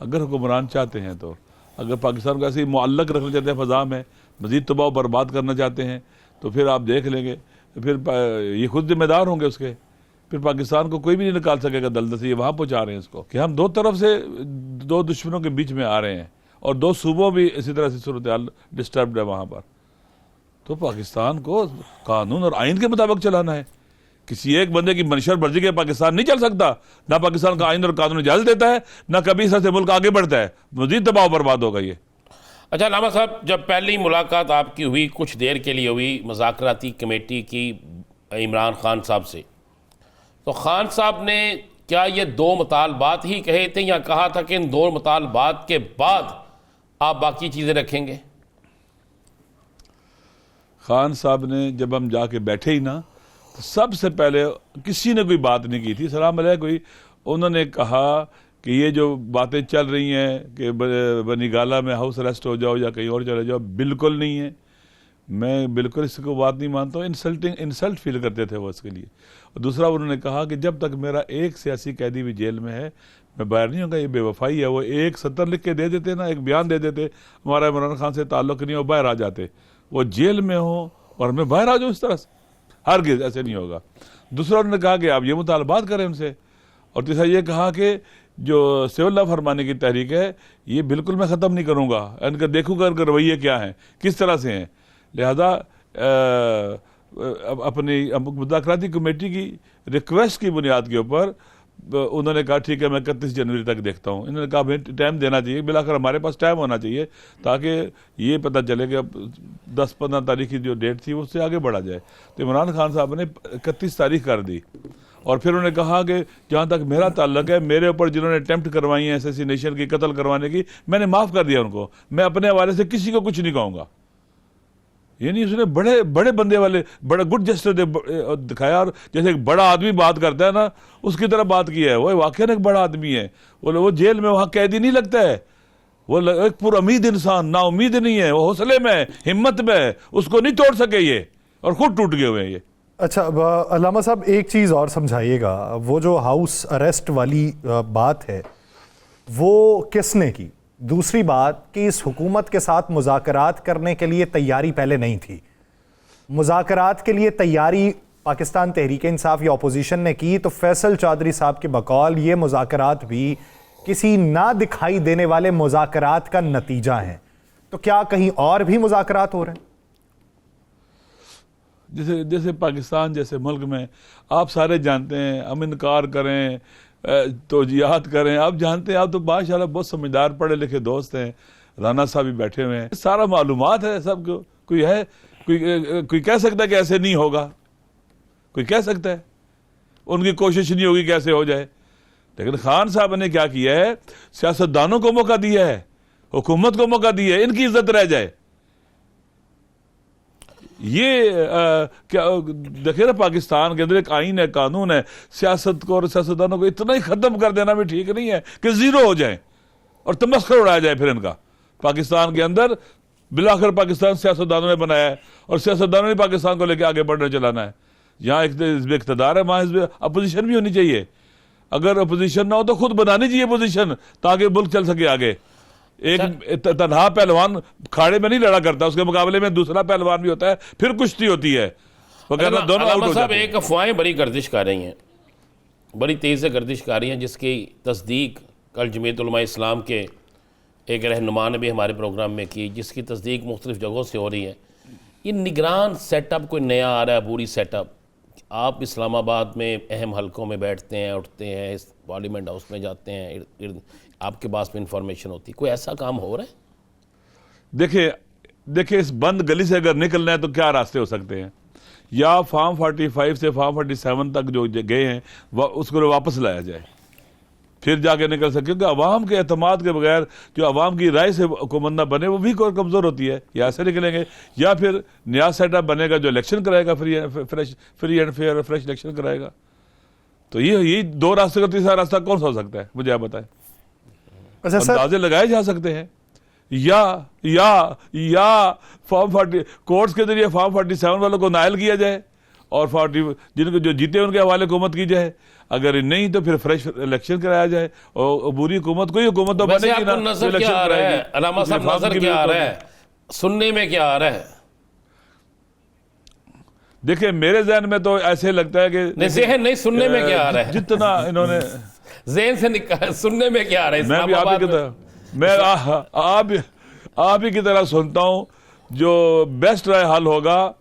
अगर हुक्मरान चाहते हैं तो, अगर पाकिस्तान को ऐसे ही मुअल्लक रखना चाहते हैं फ़ज़ा में, मज़ीद तबाह बर्बाद करना चाहते हैं, तो फिर आप देख लेंगे, फिर ये खुद जिम्मेदार होंगे उसके। फिर पाकिस्तान को कोई भी नहीं निकाल सकेगा दलदल से। ये वहाँ पहुँचा रहे हैं इसको कि हम दो तरफ से दो दुश्मनों के बीच में आ रहे हैं, और दो सूबों भी इसी तरह से सूरत हाल डिस्टर्ब्ड है वहाँ पर। तो पाकिस्तान को कानून और आइन के मुताबिक चलाना है। किसी एक बंदे की मनशर मर्जी के पाकिस्तान नहीं चल सकता। ना पाकिस्तान का आइन और कानून इजाजत देता है, ना कभी इस तरह से मुल्क आगे बढ़ता है। मजीद तबाह बर्बाद होगा ये। अच्छा लामा साहब, जब पहली मुलाकात आपकी हुई, कुछ देर के लिए हुई मुज़ाकराती कमेटी की इमरान खान साहब से, तो खान साहब ने क्या ये 2 मुतालबात ही कहे थे, या कहा था कि इन 2 मुतालबात के बाद आप बाकी चीज़ें रखेंगे? खान साहब ने जब हम जाके बैठे ही ना, तो सबसे पहले किसी ने कोई बात नहीं की थी, सलाम अलैकुम कोई। उन्होंने कहा कि ये जो बातें चल रही हैं कि बनी गाला में हाउस अरेस्ट हो जाओ या कहीं और चले जाओ, बिल्कुल नहीं है। मैं बिल्कुल इसको बात नहीं मानता हूँ। इंसल्ट फील करते थे वो इसके लिए। और दूसरा उन्होंने कहा कि जब तक मेरा एक सियासी कैदी भी जेल में है, मैं बाहर नहीं होगा। ये बेवफाई है। वो एक सत्र लिख के दे देते ना, एक बयान दे देते, हमारा इमरान खान से ताल्लुक़ नहीं हो, बाहर आ जाते। वो जेल में हो और मैं बाहर आ जाऊँ इस तरह से, हरगिज़ ऐसे नहीं होगा। दूसरा उन्होंने कहा कि आप ये मुतालबात करें उनसे। और तीसरा ये कहा कि जो सेवल्ला फरमाने की तहरीक है, ये बिल्कुल मैं ख़त्म नहीं करूँगा। इनका देखूँगा इनका रवैये क्या हैं, किस तरह से हैं। लिहाजा अपनी मुज़ाकराती कमेटी की रिक्वेस्ट की बुनियाद के ऊपर उन्होंने कहा ठीक है, मैं 31 जनवरी तक देखता हूँ। इन्होंने कहा भाई टाइम देना चाहिए, बिलाकर हमारे पास टाइम होना चाहिए, ताकि ये पता चले कि अब 10-15 तारीख की जो डेट थी उससे आगे बढ़ा जाए। तो इमरान खान साहब ने 31 तारीख कर दी। और फिर उन्होंने कहा कि जहाँ तक मेरा ताल्लुक है, मेरे ऊपर जिन्होंने अटेम्प्ट करवाई है असैसिनेशन की, कत्ल करवाने की, मैंने माफ़ कर दिया उनको। मैं अपने हवाले से किसी को कुछ नहीं कहूँगा। ये नहीं, उसने बड़े बड़े बंदे वाले बड़ा गुड जेस्चर दिखाया। और जैसे एक बड़ा आदमी बात करता है ना, उसकी तरह बात की है। वो वाकई एक बड़ा आदमी है। वो जेल में वहाँ कैदी नहीं लगता है। वो एक पुरउम्मीद इंसान, ना उम्मीद नहीं है। वो हौसले में, हिम्मत में, उसको नहीं तोड़ सके ये, और खुद टूट गए हुए हैं ये। अच्छा अलामा साहब, एक चीज़ और समझाइएगा, वो जो हाउस अरेस्ट वाली बात है वो किसने की? दूसरी बात कि इस हुकूमत के साथ मुज़ाकरात करने के लिए तैयारी पहले नहीं थी। मुज़ाकरात के लिए तैयारी पाकिस्तान तहरीक इंसाफ या अपोजिशन ने की, तो फैसल चौधरी साहब के बकौल ये मुज़ाकरात भी किसी ना दिखाई देने वाले मुज़ाकरात का नतीजा है। तो क्या कहीं और भी मुज़ाकरात हो रहे हैं? जैसे पाकिस्तान जैसे मुल्क में आप सारे जानते हैं, हम इनकार करें तो जिहाद करें, आप जानते हैं, आप तो माशाल्लाह बहुत समझदार पढ़े लिखे दोस्त हैं। राना साहब भी बैठे हुए हैं, सारा मालूमात है सबको। कोई कह सकता है कि ऐसे नहीं होगा? कोई कह सकता है? उनकी कोशिश नहीं होगी कैसे हो जाए। लेकिन खान साहब ने क्या किया है, सियासतदानों को मौका दिया है, हुकूमत को मौका दिया है, इनकी इज्जत रह जाए। ये क्या देखिए ना, पाकिस्तान के अंदर एक आइन है, कानून है। सियासत को और सियासतदानों को इतना ही खत्म कर देना भी ठीक नहीं है कि जीरो हो जाए। और तमस्खर उड़ाया जाए फिर इनका पाकिस्तान के अंदर। बिलाखिर पाकिस्तान सियासतदानों ने बनाया है और सियासतदानों ने पाकिस्तान को लेकर आगे बढ़ने चलाना है। यहाँ एक हिज़्ब इक़्तिदार है, वहाँ हिज़्ब अपोजिशन भी होनी चाहिए। अगर अपोजिशन ना हो तो खुद बनानी चाहिए पोजीशन ताकि मुल्क चल सके आगे। एक तनहा पहलवान खाड़े में नहीं लड़ा करता, उसके मुकाबले में दूसरा पहलवान भी होता है, फिर कुश्ती होती है, वगैरह दोनों आउट हो जाते हैं। एक अफवाहें बड़ी गर्दिश कर रही हैं, बड़ी तेज़ से गर्दिश कर रही हैं, जिसकी तस्दीक कल जमीयत उलमा इस्लाम के एक रहनुमा ने भी हमारे प्रोग्राम में की, जिसकी तस्दीक मुख्तलिफ जगहों से हो रही है। ये निगरान सेटअप कोई नया आ रहा है, पूरी सेटअप। आप इस्लामाबाद में अहम हलकों में बैठते हैं, उठते हैं, इस पार्लियामेंट हाउस में जाते हैं, आपके पास में इंफॉर्मेशन होती है, कोई ऐसा काम हो रहा है? देखिए इस बंद गली से अगर निकलना है तो क्या रास्ते हो सकते हैं? या फार्म 45 से फार्म 47 तक जो गए हैं उसको वापस लाया जाए, फिर जाके निकल सके, क्योंकि अवाम के एतमाद के बगैर जो अवाम की राय से हुकूमत ना बने वो भी कमज़ोर होती है। या ऐसे निकलेंगे या फिर नया सेटअप बनेगा जो इलेक्शन कराएगा, free and fair fresh election कराएगा। तो ये दो रास्ते का तीसरा रास्ता कौन सा हो सकता है, मुझे आप बताएं। अच्छा सर, अंदाजे लगाए जा सकते हैं या फॉर्म 40 कोर्ट्स के जरिए फॉर्म 47 वालों को नायल किया जाए और 40 जिनको जो जीते उनके हवाले हुकूमत की जाए। अगर नहीं तो फिर फ्रेश इलेक्शन कराया जाए और बुरी हुकूमत, कोई हुकूमत तो बनेगी ना। नजर क्या आ रहा है अलामा साहब, नजर क्या आ रहा है, सुनने में क्या आ रहा है? देखिए मेरे जहन में तो ऐसे लगता है कि ज़हन नहीं, सुनने में क्या आ रहा है? जितना इन्होंने ज़हन से निकाल, सुनने में क्या आ रहा है? मैं भी आप ही की तरह, मैं आप ही की तरह सुनता हूं। जो बेस्ट राय हल होगा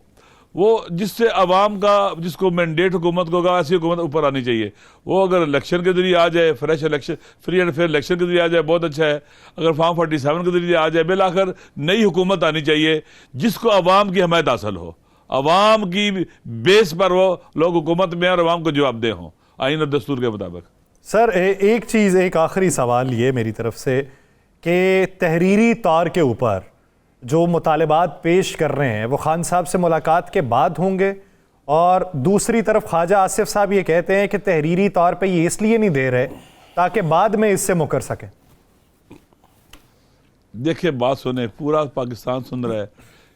वो जिससे अवाम का, जिसको मैंडेट हुकूमत को होगा, ऐसी हुकूमत ऊपर आनी चाहिए। वो अगर इलेक्शन के जरिए आ जाए, fresh election, free and fair election के जरिए आ जाए, बहुत अच्छा है। अगर फॉर्म 47 के जरिए आ जाए, बिलाखिर नई हुकूमत आनी चाहिए जिसको अवाम की हमायत हासिल हो, अवाम की बेस पर वो लोग हुकूमत में और अवाम को जवाबदेह हों आईन और दस्तूर के मुताबिक। सर एक चीज़, एक आखिरी सवाल ये मेरी तरफ से कि तहरीरी तौर के ऊपर जो मुतालबात पेश कर रहे हैं वो खान साहब से मुलाकात के बाद होंगे, और दूसरी तरफ ख्वाजा आसिफ साहब ये कहते हैं कि तहरीरी तौर पे ये इसलिए नहीं दे रहे ताकि बाद में इससे मुकर सकें। देखिए बात सुने, पूरा पाकिस्तान सुन रहा है,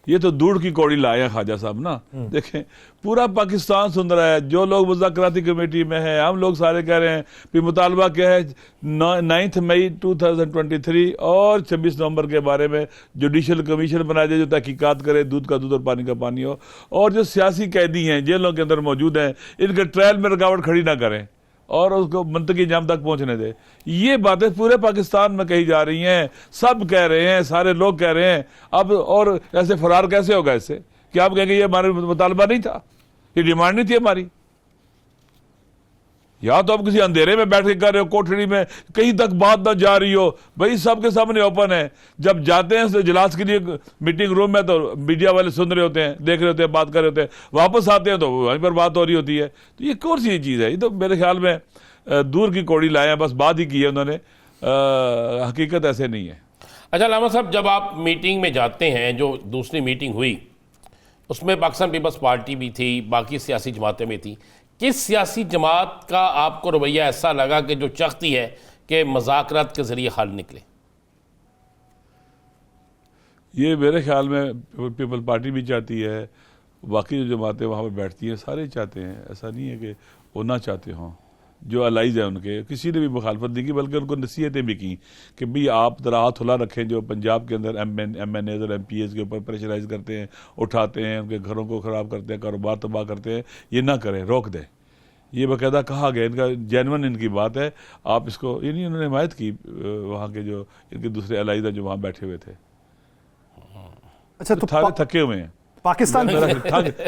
ये तो दूर की कौड़ी लाए हैं ख्वाजा साहब ना। देखें पूरा पाकिस्तान सुन रहा है, जो लोग मुज़ाकराती कमेटी में हैं, हम लोग सारे कह रहे हैं कि मुतालबा क्या है 9 मई 2023 और 26 नवंबर के बारे में जुडिशल कमीशन बनाया जाए जो तहकीकात करे, दूध का दूध और पानी का पानी हो, और जो सियासी कैदी हैं जेलों के अंदर मौजूद हैं इनके ट्रायल में रुकावट खड़ी ना करें और उसको मंतकी अंजाम तक पहुंचने दे। ये बातें पूरे पाकिस्तान में कही जा रही हैं, सब कह रहे हैं, सारे लोग कह रहे हैं। अब और ऐसे फरार कैसे होगा इससे कि आप कहेंगे ये हमारा मुतालबा नहीं था, ये डिमांड नहीं थी हमारी। या तो आप किसी अंधेरे में बैठ के कर रहे हो, कोठड़ी में, कहीं तक बात ना जा रही हो, भाई सबके सामने ओपन है। जब जाते हैं इजलास के लिए मीटिंग रूम में तो मीडिया वाले सुन रहे होते हैं, देख रहे होते हैं, बात कर रहे होते हैं, वापस आते हैं तो वहीं पर बात हो रही होती है। तो ये कौन सी चीज़ है? ये तो मेरे ख्याल में दूर की कौड़ी लाए हैं, बस बात ही की है उन्होंने, हकीकत ऐसे नहीं है। अच्छा अलामा साहब, जब आप मीटिंग में जाते हैं, जो दूसरी मीटिंग हुई उसमें पाकिस्तान पीपल्स पार्टी भी थी, बाकी सियासी जमातें भी थी, किस सियासी जमात का आपको रवैया ऐसा लगा कि जो चाहती है कि मुज़ाकरात के ज़रिए हल निकले? ये मेरे ख्याल में पीपल पार्टी भी चाहती है, बाकी जो जमातें वहाँ पर बैठती हैं सारे चाहते हैं। ऐसा नहीं है कि वो ना चाहते हों। जो अलाइज हैं उनके किसी ने भी मुखालफत नहीं की, बल्कि उनको नसीहतें भी की कि भाई आप ज़रा हाथ खुला रखें। जो पंजाब के अंदर MNAs और MPAs के ऊपर प्रेशराइज करते हैं, उठाते हैं, उनके घरों को ख़राब करते हैं, कारोबार तबाह करते हैं, ये ना करें, रोक दें। ये बाकायदा कहा गया, इनका जेन्युइन इनकी बात है। आप इसको, ये नहीं उन्होंने हिमायत की वहाँ के जो इनके दूसरे अलाइज जो वहाँ बैठे हुए थे। अच्छा तो सारे थके हुए हैं पाकिस्तान,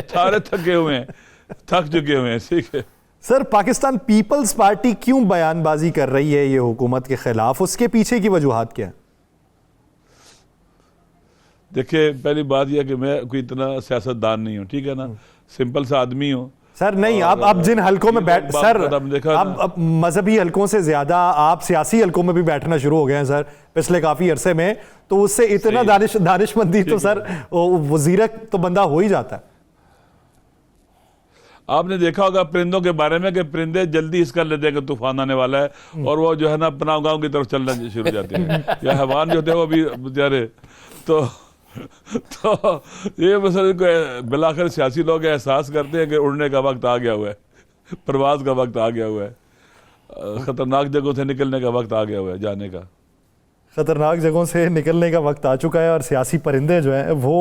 सारे थके हुए हैं, थक चुके हुए हैं। ठीक है सर, पाकिस्तान पीपल्स पार्टी क्यों बयानबाजी कर रही है ये हुकूमत के खिलाफ? उसके पीछे की वजूहात क्या है? देखिए पहली बात यह कि मैं कोई इतना सियासतदान नहीं हूँ, ठीक है ना, सिंपल सा आदमी हूँ। सर नहीं, आप जिन हलकों में बैठ, सर अब मजहबी हलकों से ज्यादा आप सियासी हलकों में भी बैठना शुरू हो गए हैं सर पिछले काफी अरसे में, तो उससे इतना दानिशमंदी तो सर वजीर तो बंदा हो ही जाता है। आपने देखा होगा परिंदों के बारे में कि परिंदे जल्दी इसका लेते हैं कि तूफान आने वाला है और वो जो है ना अपना गांव की तरफ चलना शुरू हो जाते हैं या हैवान जो होते हैं वो भी बेचारे तो ये मसले बिलाखिर सियासी लोग एहसास करते हैं कि उड़ने का वक्त आ गया हुआ है, प्रवास का वक्त आ गया हुआ है, खतरनाक जगहों से निकलने का वक्त आ गया हुआ है, जाने का खतरनाक जगहों से निकलने का वक्त आ चुका है और सियासी परिंदे जो हैं वो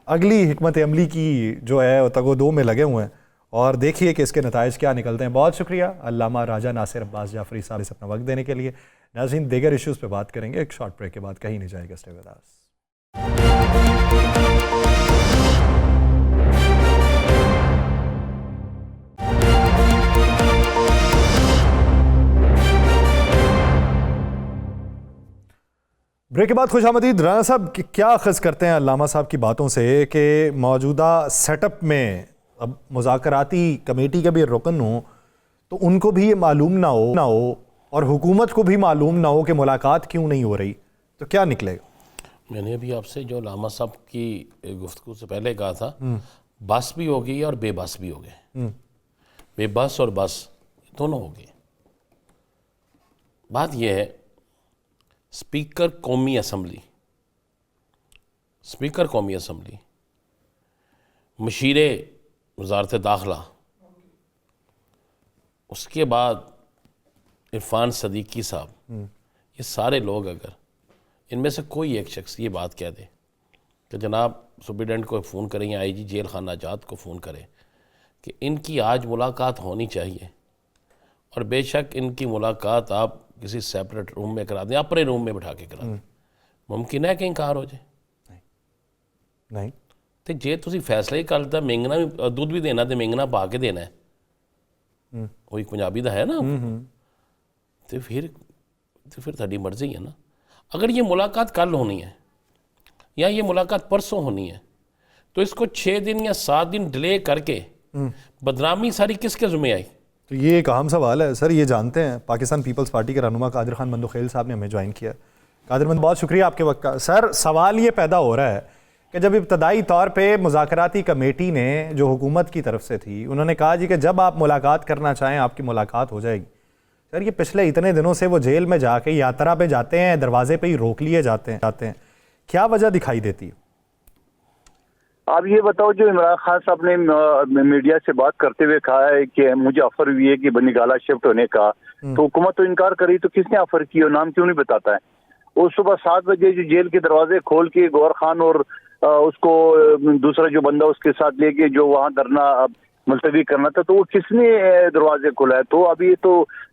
अगली हिकमत अमली की जो है तगोदो में लगे हुए हैं और देखिए कि इसके नताइज क्या निकलते हैं। बहुत शुक्रिया अल्लामा राजा नासिर अब्बास जाफरी साहब इस अपना वक्त देने के लिए। नाज़रीन दीगर इश्यूज़ पे बात करेंगे एक शॉर्ट ब्रेक के बाद, कहीं नहीं जाएगा, स्टे विद अस। ब्रेक के बाद खुशामदीद। राना साहब क्या अखज़ करते हैं अल्लामा साहब की बातों से कि मौजूदा सेटअप में अब मुज़ाकराती कमेटी के भी रुकन हो तो उनको भी ये मालूम ना हो और हुकूमत को भी मालूम ना हो कि मुलाकात क्यों नहीं हो रही, तो क्या निकलेगा? मैंने अभी आपसे जो लामा साहब की गुफ्तगू से पहले कहा था, बस भी हो गई और बेबस भी हो गए। बेबस और बस दोनों हो गए। बात यह है, स्पीकर कौमी असम्बली, मशीरे वज़ारत दाखिला, उसके बाद इरफान सदीकी साहब, ये सारे लोग अगर इनमें से कोई एक शख्स ये बात कह दे कि जनाब सुप्रीडेंट को फ़ोन करें या IG जेल खाना आज़ाद को फ़ोन करें कि इनकी आज मुलाकात होनी चाहिए और बेशक इनकी मुलाकात आप किसी सेपरेट रूम में करा दें, अपने रूम में बैठा के करा दें, मुमकिन है कि इनकार हो जाए? नहीं। तो जे तुसी फैसला ही कर लिता मंगना भी दुध भी देना तो मंगना पा के देना है, वो एक पंजाबी का है ना, तो फिर ਤੁਹਾਡੀ मर्जी है ना। अगर ये मुलाकात कल होनी है या ये मुलाकात परसों होनी है तो इसको 6 दिन या 7 दिन डिले करके बदनामी सारी किसके ज़िम्मे आई? तो ये एक अहम सवाल है सर। ये जानते हैं पाकिस्तान पीपल्स पार्टी के रहनुमा कादिर खान मंदोखेल साहब ने हमें ज्वाइन किया। कादिर मंद, बहुत शुक्रिया आपके वक्त का। सर सवाल ये पैदा हो रहा है कि जब इब्तदाई तौर पे मुज़ाकराती कमेटी ने जो हुकूमत की तरफ से थी उन्होंने कहा जी कि जब आप मुलाकात करना चाहें आपकी मुलाकात हो जाएगी। सर ये पिछले इतने दिनों से वो जेल में जाके यात्रा पे जाते हैं, दरवाजे पे ही रोक लिए जाते हैं, क्या वजह दिखाई देती है? आप ये बताओ, जो इमरान खान साहब ने मीडिया से बात करते हुए कहा है कि मुझे ऑफर हुई है कि बनीगाला शिफ्ट होने का, तो हुकूमत तो इनकार करी, तो किसने ऑफर की और नाम क्यों नहीं बताता है? उस सुबह 7 बजे जो जेल के दरवाजे खोल के गौर खान और उसको दूसरा जो बंदा उसके साथ लेके जो वहाँ धरना मुलतवी करना था, तो वो किसने दरवाजे खोला है? तो अभी तो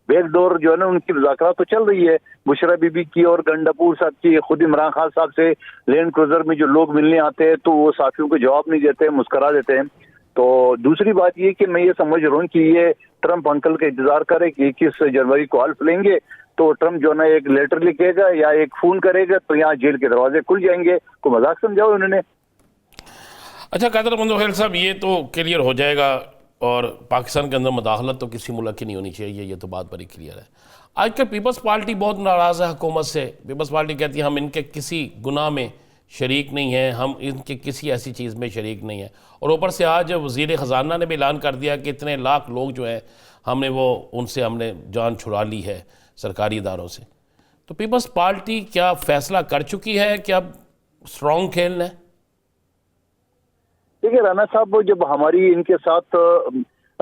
बैकडोर जो है ना उनकी मुज़ाकरात तो चल रही है, बुशरा बीबी की और गंडापुर साहब की। खुद इमरान खान साहब से लैंड क्रूजर में जो लोग मिलने आते हैं तो वो साथियों को जवाब नहीं देते, मुस्करा देते हैं। तो दूसरी बात ये कि मैं ये समझ रहा हूँ कि ये ट्रंप अंकल का इंतजार करे कि 21 जनवरी को हल्फ लेंगे तो ट्रंप जो है एक लेटर लिखेगा या एक फोन करेगा तो यहाँ जेल के दरवाजे खुल जाएंगे। को मजाक समझाओ उन्होंने। अच्छा कादिर मंदोखेल साहब, ये तो क्लियर हो जाएगा और पाकिस्तान के अंदर मुदाखलत तो किसी मुल्क की नहीं होनी चाहिए, ये तो बात बड़ी क्लियर है। आजकल पीपल्स पार्टी बहुत नाराज़ है हुकूमत से। पीपल्स पार्टी कहती है हम इनके किसी गुनाह में शरीक नहीं है, हम इनके किसी ऐसी चीज़ में शरीक नहीं है। और ऊपर से आज वज़ीर ख़जाना ने भी ऐलान कर दिया कि इतने लाख लोग जो हैं हमने हमने जान छुड़ा ली है सरकारी इदारों से। तो पीपल्स पार्टी क्या फ़ैसला कर चुकी है कि अब स्ट्रॉन्ग खेलना है? देखिए राना साहब, जब हमारी इनके साथ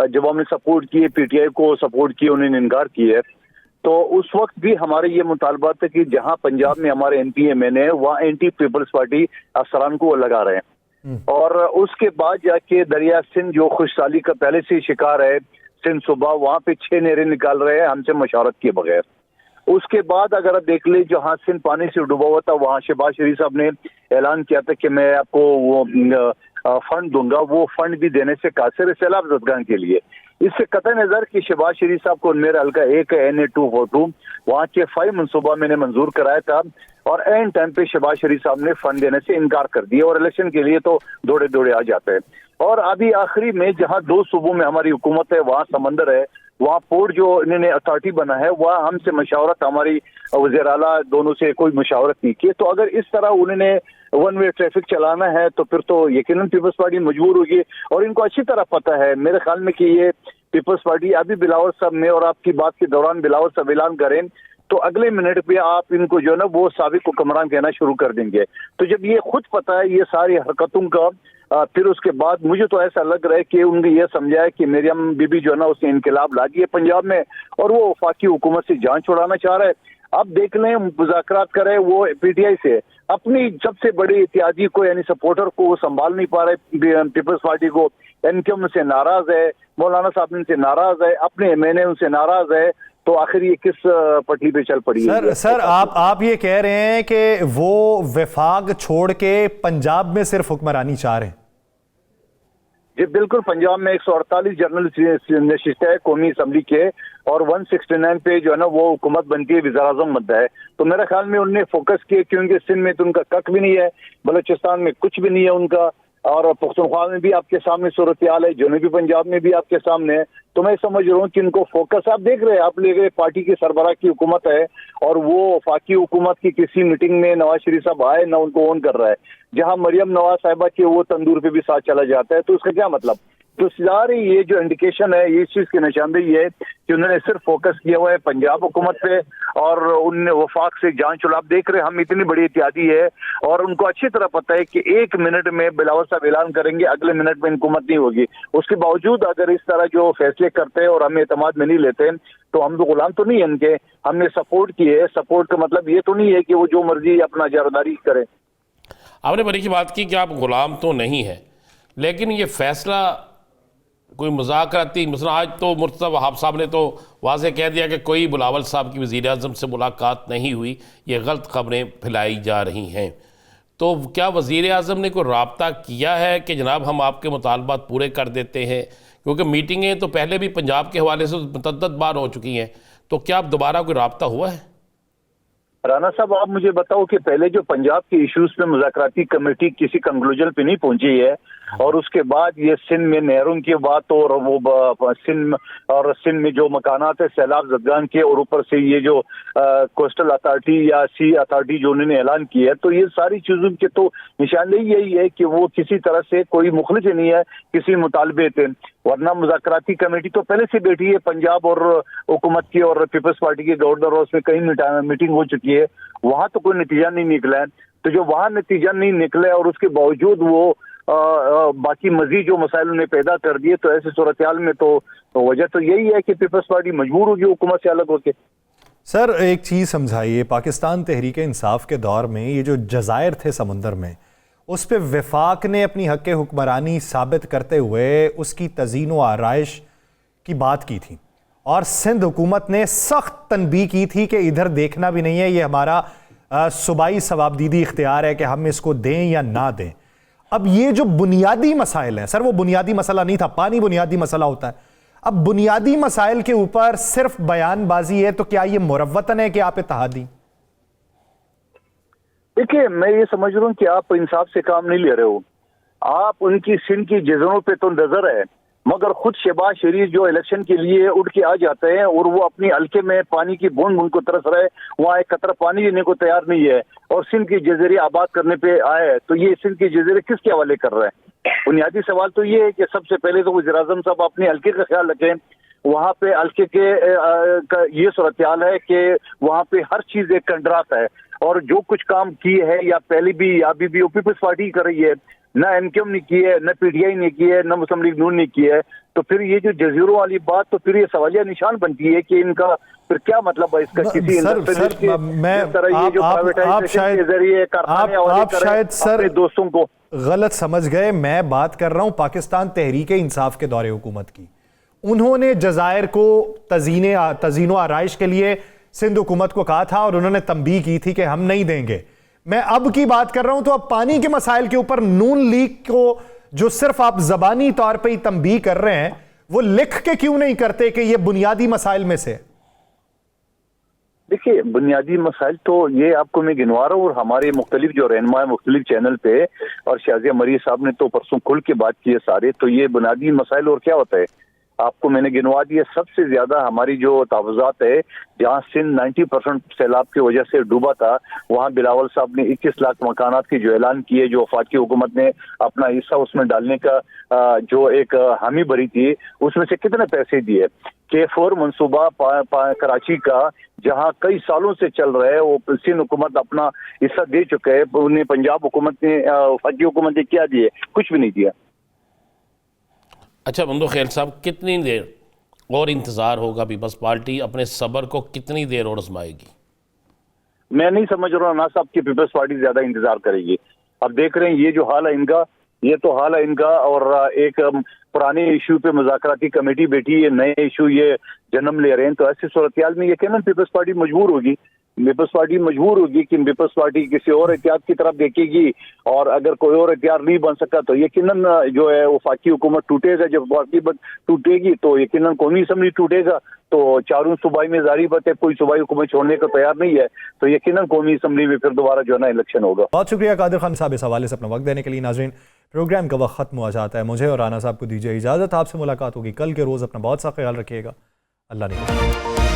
जब हमने सपोर्ट किए, PTI को सपोर्ट किए, उन्होंने इनकार किया, तो उस वक्त भी हमारे ये मुतालबा था कि जहां पंजाब में हमारे MP MNA है वहाँ एंटी पीपल्स पार्टी अफसरान को वो लगा रहे हैं। और उसके बाद जाके दरिया सिंध जो खुशहाली का पहले से शिकार है, सिंध सूबा, वहाँ पे 6 नहरें निकाल रहे हैं हमसे मशावरत किए बगैर। उसके बाद अगर आप देख ले, जहाँ सिंध पानी से डूबा हुआ था वहाँ शहबाज शरीफ साहब ने ऐलान किया था कि मैं आपको वो फंड दूंगा, वो फंड भी देने से कासिर सैलाब ज़दगान के लिए। इससे कतई नजर कि शहबाज शरीफ साहब को मेरा हल्का 1 NA242 वहाँ के 5 मनसूबा मैंने मंजूर कराया था और एन टाइम पे शहबाज शरीफ साहब ने फंड देने से इनकार कर दिया और इलेक्शन के लिए तो दौड़े दौड़े आ जाते हैं। और अभी आखिरी में जहाँ 2 सूबों में हमारी हुकूमत है, वहाँ समंदर है, वहाँ पोर्ट जो इन्होंने अथॉरिटी बना है वह हमसे मशावरत, हमारी वज़ीर आला दोनों से कोई मशावरत नहीं की। तो अगर इस तरह उन्होंने वन वे ट्रैफिक चलाना है तो फिर तो यकीनन पीपल्स पार्टी मजबूर होगी। और इनको अच्छी तरह पता है मेरे ख्याल में कि ये पीपल्स पार्टी अभी बिलावल साहब में और आपकी बात के दौरान बिलावल साहब ऐलान करें तो अगले मिनट पे आप इनको जो है ना वो साबिक हुक्मरान कहना शुरू कर देंगे। तो जब ये खुद पता है ये सारी हरकतों का, फिर उसके बाद मुझे तो ऐसा लग रहा है कि उनने ये समझा है कि मरियम बीबी जो है ना उसने इनकलाब ला दिया पंजाब में और वो वफाकी हुकूमत से जान छुड़ाना चाह रहा है। अब देख लें मुज़ाकरात करे वो पीटीआई से, अपनी सबसे बड़ी इत्यादी को यानी सपोर्टर को वो संभाल नहीं पा रहे पीपल्स पार्टी को। एनकेएम से नाराज है, मौलाना साहब उनसे नाराज है, अपने एमएनए उनसे नाराज है, तो आखिर ये किस पटरी पे चल पड़ी है? सर आप ये कह रहे हैं कि वो वफाक छोड़ के पंजाब में सिर्फ हुक्मरानी चाह रहे हैं? जी बिल्कुल, पंजाब में 148 जनरल नशिस्त है कौमी असम्बली के और 169 पे जो है ना वो हुकूमत बनती है, वज़ीर-ए-आज़म बनता है। तो मेरे ख्याल में उनने फोकस किया क्योंकि सिंध में तो उनका कख भी नहीं है, बलूचिस्तान में कुछ भी नहीं है उनका, और पख्तूनख्वा में भी आपके सामने सूरत हाल है, जनूबी पंजाब में भी आपके सामने है। तो मैं समझ रहा हूँ कि इनको फोकस, आप देख रहे हैं, आप ले गए पार्टी की सरबराह की हुकूमत है और वो वफाकी हुकूमत की किसी मीटिंग में नवाज शरीफ साहब आए ना उनको ऑन कर रहा है, जहां मरियम नवाज साहिबा के वो तंदूर पे भी साथ चला जाता है। तो उसका क्या मतलब? तो सारी ये जो इंडिकेशन है ये इस चीज की निशानदेही है कि उन्होंने सिर्फ फोकस किया हुआ है पंजाब हुकूमत पे और उनने वफाक से जान छुड़ा। आप देख रहे हैं हम इतनी बड़ी इत्यादी है और उनको अच्छी तरह पता है कि एक मिनट में बिलावल साहब ऐलान करेंगे, अगले मिनट में हुकूमत नहीं होगी। उसके बावजूद अगर इस तरह जो फैसले करते हैं और हमें एतमाद में नहीं लेते तो हम तो गुलाम तो नहीं है इनके, हमने सपोर्ट किए। सपोर्ट का मतलब ये तो नहीं है कि वो जो मर्जी अपना जारदारी करे। आपने बड़ी की बात की कि आप गुलाम तो नहीं है, लेकिन ये फैसला कोई मुज़ाकराती, मसला आज तो मुर्तज़ा वहाब साहब ने तो वाज़े कह दिया कि कोई बिलावल साहब की वज़ीर-ए-आज़म से मुलाकात नहीं हुई, ये गलत खबरें फैलाई जा रही हैं। तो क्या वज़ीर-ए-आज़म ने कोई राब्ता किया है कि जनाब हम आपके मुतालबात पूरे कर देते हैं? क्योंकि मीटिंगें तो पहले भी पंजाब के हवाले से मुतअद्दिद बार हो चुकी हैं, तो क्या अब दोबारा कोई राब्ता हुआ है? राना साहब आप मुझे बताओ कि पहले जो पंजाब के इश्यूज पे मुज़ाकराती कमेटी किसी कंक्लूजन पे नहीं पहुंची है और उसके बाद ये सिंध में नहरों की बात और वो सिंध में जो मकानात है सैलाब ज़दगान के और ऊपर से ये जो कोस्टल अथॉरिटी या सी अथॉरिटी जो उन्होंने ऐलान किया है, तो ये सारी चीज़ों के तो निशानदेही यही है कि वो किसी तरह से कोई मुखलिस नहीं है किसी मुतालबे पे। वरना मुज़ाकराती कमेटी तो पहले से बैठी है पंजाब और हुकूमत की और पीपल्स पार्टी के गवर्नर और उसमें कई मीटिंग हो चुकी है, वहां तो कोई नतीजा नहीं निकला है। तो जो वहां नतीजा नहीं निकला और उसके बावजूद वो बाकी मजीद जो मसाइल उन्हें पैदा कर दिए, तो ऐसे सूरत हाल में तो वजह तो यही है कि पीपल्स पार्टी मजबूर होगी हुकूमत से अलग होकर। सर एक चीज़ समझाइए, पाकिस्तान तहरीक इंसाफ के दौर में ये जो जज़ायर थे समुंदर में, उस पर वफाक ने अपनी हक़ हुक्मरानी साबित करते हुए उसकी तज़ीन व आराइश की बात की थी और सिंध हुकूमत ने सख्त तनबीह की थी कि इधर देखना भी नहीं है, ये हमारा सूबाई सवाबदीदी इख्तियार है कि हम इसको दें या ना दें। अब ये जो बुनियादी मसाइल हैं, सर वो बुनियादी मसला नहीं था, पानी बुनियादी मसला होता है। अब बुनियादी मसाइल के ऊपर सिर्फ बयानबाजी है, तो क्या ये मुरव्वतन है कि आप इत्तेहादी? देखिए मैं ये समझ रहा हूँ कि आप इंसाफ से काम नहीं ले रहे हो। आप उनकी सिंध की जजरों पे तो नजर है, मगर खुद शहबाज शरीफ जो इलेक्शन के लिए उठ के आ जाते हैं और वो अपनी हल्के में पानी की बूंद बूंद को तरस रहे, वहाँ एक कतरा पानी लेने को तैयार नहीं है और सिंध के जजीरे आबाद करने पे आए, तो ये सिंध के जजीरे किसके हवाले कर रहे हैं? बुनियादी सवाल तो ये है कि सबसे पहले तो वज़ीर-ए-आज़म साहब अपने हल्के का ख्याल रखें। वहाँ पे हल्के के ये सूरत हाल है कि वहाँ पे हर चीज एक कंट्राक्ट है और जो कुछ काम किए है या पहले भी या अभी भी पीपल्स पार्टी कर रही है, न एनकेएम ने की है, न पीटीआई ने की है, न मुस्लिम लीग नून ने की है। तो फिर ये जो जजीरों वाली बात, तो फिर ये सवालिया निशान बनती है कि इनका फिर क्या मतलब है इसका किसी आप शायद सर दोस्तों को गलत समझ गए। मैं बात कर रहा हूं पाकिस्तान तहरीक इंसाफ के दौरे हुकूमत की। उन्होंने जजायर को तजीनो आराइश के लिए सिंध हुकूमत को कहा था और उन्होंने तंबीह की थी कि हम नहीं देंगे। मैं अब की बात कर रहा हूं, तो अब पानी के मसाइल के ऊपर नून लीग को जो सिर्फ आप जबानी तौर पे ही तंबीह कर रहे हैं, वो लिख के क्यों नहीं करते कि ये बुनियादी मसाइल में से? देखिए बुनियादी मसाइल तो ये आपको मैं गिनवा रहा हूँ और हमारे मुख्तलिफ जो रहनुमा मुख्तलिफ चैनल पे और शाजिया मरी साहब ने तो परसों खुल के बात की है सारे। तो ये बुनियादी मसाइल और क्या होता है, आपको मैंने गिनवा दिया। सबसे ज्यादा हमारी जो तहफ़्फ़ुज़ात है, जहाँ सिंध 90% सैलाब की वजह से डूबा था, वहाँ बिलावल साहब ने 21 लाख मकानात की जो ऐलान किए, जो वफाकी हुकूमत ने अपना हिस्सा उसमें डालने का जो एक हामी भरी थी, उसमें से कितने पैसे दिए। K4 मंसूबा कराची का जहां कई सालों से चल रहा है, वो सिंध हुकूमत अपना हिस्सा दे चुके हैं, उन्हें पंजाब हुकूमत ने वफाकी हुकूमत ने क्या दिए? कुछ भी नहीं दिया। अच्छा बंदो खैल साहब, कितनी देर और इंतज़ार होगा? पीपल्स पार्टी अपने सब्र को कितनी देर और आजमाएगी? मैं नहीं समझ रहा ना साहब कि पीपल्स पार्टी ज्यादा इंतजार करेगी। अब देख रहे हैं ये जो हाल है इनका, ये तो हाल है इनका, और एक पुराने इशू पे मुज़ाकराती कमेटी बैठी है, नए इशू ये जन्म ले रहे हैं। तो ऐसी सूरत में यकीनन पीपल्स पार्टी मजबूर होगी, कि पीपल्स पार्टी किसी और एहतियात की तरफ देखेगी, और अगर कोई और एहतियात नहीं बन सका तो यकीनन जो है वफाकी हुकूमत टूटेगा। जब वफाकी टूटेगी तो यकीनन कौमी असम्बली टूटेगा। तो चारों सूबाई में जारी बात है, कोई सूबाई हुकूमत छोड़ने को तैयार नहीं है, तो यकीनन कौमी असम्बली में फिर दोबारा जो है ना इलेक्शन होगा। बहुत शुक्रिया कादिर खान साहब इस हवाले से अपना वक्त देने के लिए। नाज़रीन, प्रोग्राम का वक्त खत्म हो जाता है, मुझे और राना साहब को दीजिए इजाज़त। आपसे मुलाकात होगी कल के रोज़। अपना बहुत सा ख्याल रखिएगा। अल्लाह ने